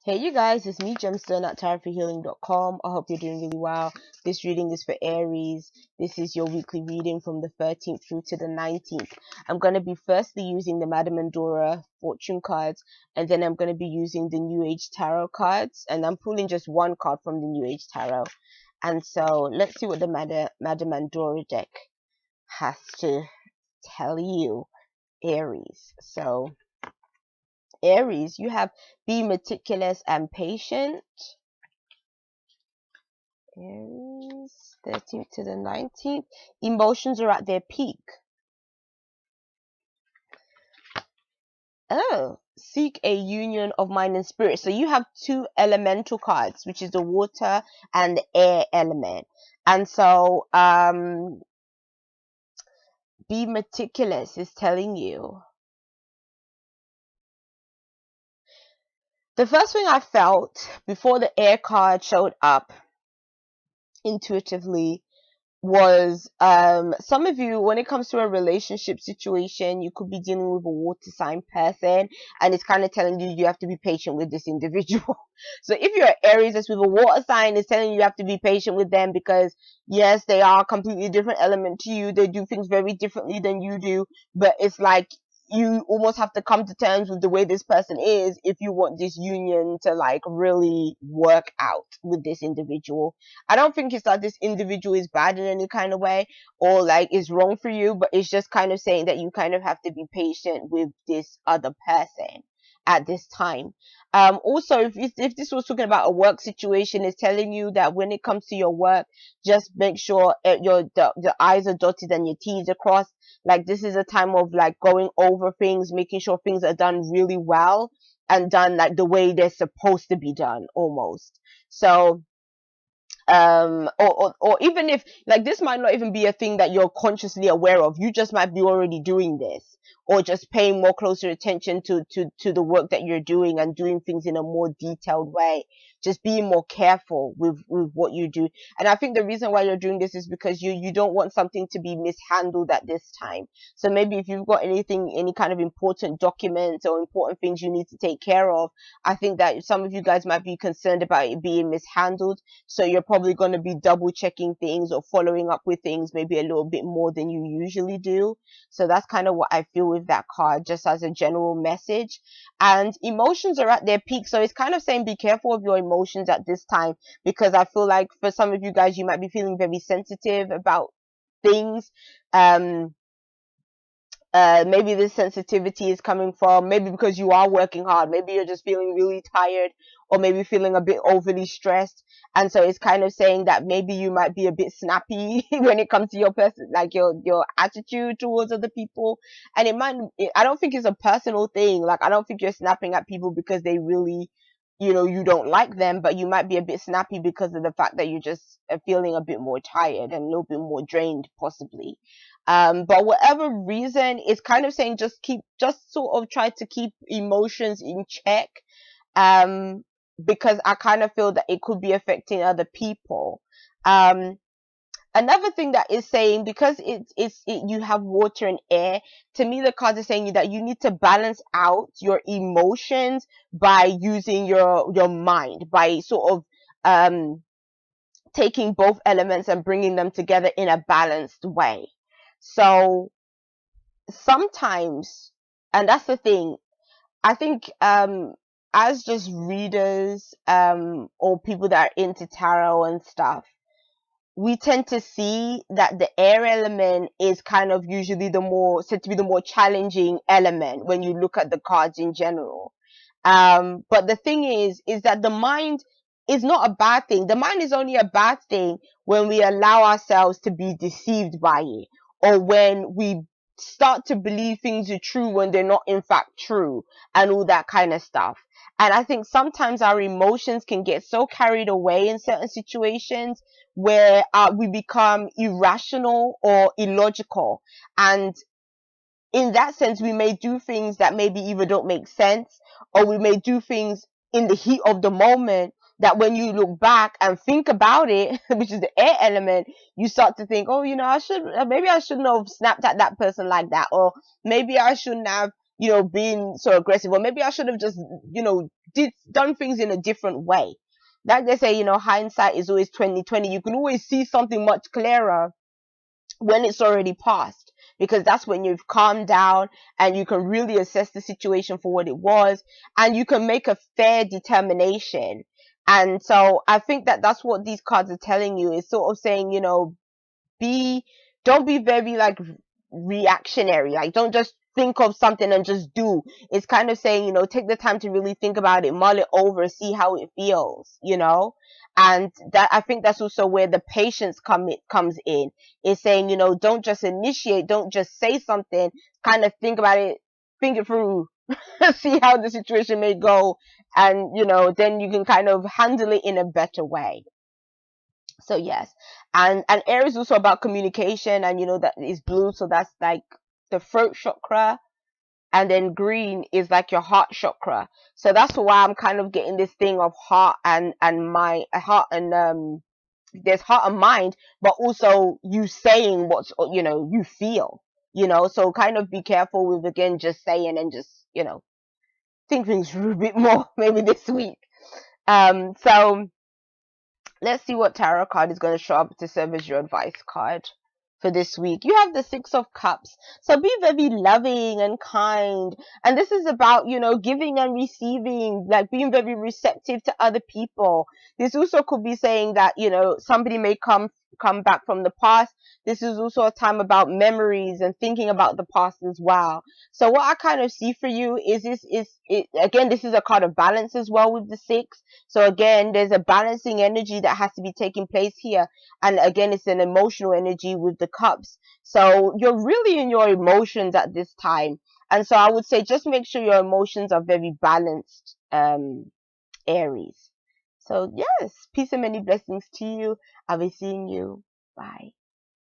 Hey you guys, it's me Gemstone at tarotforhealing.com. I hope you're doing really well. This reading is for Aries. This is your weekly reading from the 13th through to the 19th. I'm going to be firstly using the Madame Mandora fortune cards, and then I'm going to be using the New Age Tarot cards, and I'm pulling just one card from the New Age Tarot. And so let's see what the Madame Mandora deck has to tell you, Aries. So Aries, you have be meticulous and patient. Aries, 13th to the 19th. Emotions are at their peak. Oh, seek a union of mind and spirit. So you have two elemental cards, which is the water and the air element. And so, be meticulous is telling you. The first thing I felt before the air card showed up intuitively was some of you, when it comes to a relationship situation, you could be dealing with a water sign person, and it's kind of telling you you have to be patient with this individual. So if you're Aries that's with a water sign, it's telling you have to be patient with them, because yes, they are a completely different element to you, they do things very differently than you do, but it's like you almost have to come to terms with the way this person is if you want this union to like really work out with this individual. I don't think it's that this individual is bad in any kind of way or like is wrong for you, but it's just kind of saying that you kind of have to be patient with this other person at this time. Also, if this was talking about a work situation, it's telling you that when it comes to your work, just make sure the I's are dotted and your T's are crossed. Like this is a time of like going over things, making sure things are done really well and done like the way they're supposed to be done almost. So or even if like this might not even be a thing that you're consciously aware of, you just might be already doing this, or just paying more closer attention to the work that you're doing and doing things in a more detailed way, just being more careful with what you do. And I think the reason why you're doing this is because you don't want something to be mishandled at this time. So maybe if you've got anything, any kind of important documents or important things you need to take care of, I think that some of you guys might be concerned about it being mishandled, so you're probably going to be double checking things or following up with things maybe a little bit more than you usually do. So that's kind of what I feel with that card, just as a general message. And emotions are at their peak. So it's kind of saying be careful of your emotions at this time, because I feel like for some of you guys, you might be feeling very sensitive about things. Maybe this sensitivity is coming from maybe because you are working hard, maybe you're just feeling really tired, or maybe feeling a bit overly stressed, and so it's kind of saying that maybe you might be a bit snappy when it comes to your person, like your attitude towards other people. And I don't think it's a personal thing, like I don't think you're snapping at people because they really, you don't like them, but you might be a bit snappy because of the fact that you're just feeling a bit more tired and a little bit more drained possibly. But whatever reason, it's kind of saying just sort of try to keep emotions in check. Um, because I kind of feel that it could be affecting other people. Um, Another thing that is saying, because you have water and air, to me the cards are saying that you need to balance out your emotions by using your mind, by sort of taking both elements and bringing them together in a balanced way. So sometimes, and that's the thing, I think as just readers or people that are into tarot and stuff, we tend to see that the air element is kind of usually said to be the more challenging element when you look at the cards in general. But the thing is that the mind is not a bad thing. The mind is only a bad thing when we allow ourselves to be deceived by it, or when we start to believe things are true when they're not in fact true, and all that kind of stuff. And I think sometimes our emotions can get so carried away in certain situations where we become irrational or illogical. And in that sense, we may do things that maybe either don't make sense, or we may do things in the heat of the moment that when you look back and think about it, which is the air element, you start to think, oh, maybe I shouldn't have snapped at that person like that, or maybe I shouldn't have being so aggressive, or maybe I should have just, done things in a different way. Like they say, hindsight is always 2020. You can always see something much clearer when it's already passed, because that's when you've calmed down and you can really assess the situation for what it was, and you can make a fair determination. And so I think that that's what these cards are telling you, is sort of saying, be don't be very like reactionary. Like, don't just think of something and just do. It's kind of saying, take the time to really think about it, mull it over, see how it feels. And that, I think that's also where the patience comes in. Is saying, don't just initiate, don't just say something, kind of think about it, think it through, see how the situation may go, and then you can kind of handle it in a better way. So yes, and air is also about communication, and that is blue, so that's like the throat chakra, and then green is like your heart chakra. So that's why I'm kind of getting this thing of heart and mind, heart and there's heart and mind, but also you saying what's you feel. So kind of be careful with, again, just saying, and just think things through a bit more maybe this week. So let's see what tarot card is going to show up to serve as your advice card for this week. You have the Six of Cups. So be very loving and kind. And this is about, giving and receiving, like being very receptive to other people. This also could be saying that, somebody may come back from the past. This is also a time about memories and thinking about the past as well. So what I kind of see for you again, this is a card of balance as well with the six. So again, there's a balancing energy that has to be taking place here. And again, it's an emotional energy with the cups. So you're really in your emotions at this time. And so I would say just make sure your emotions are very balanced, Aries. So yes, peace and many blessings to you. I'll be seeing you. Bye.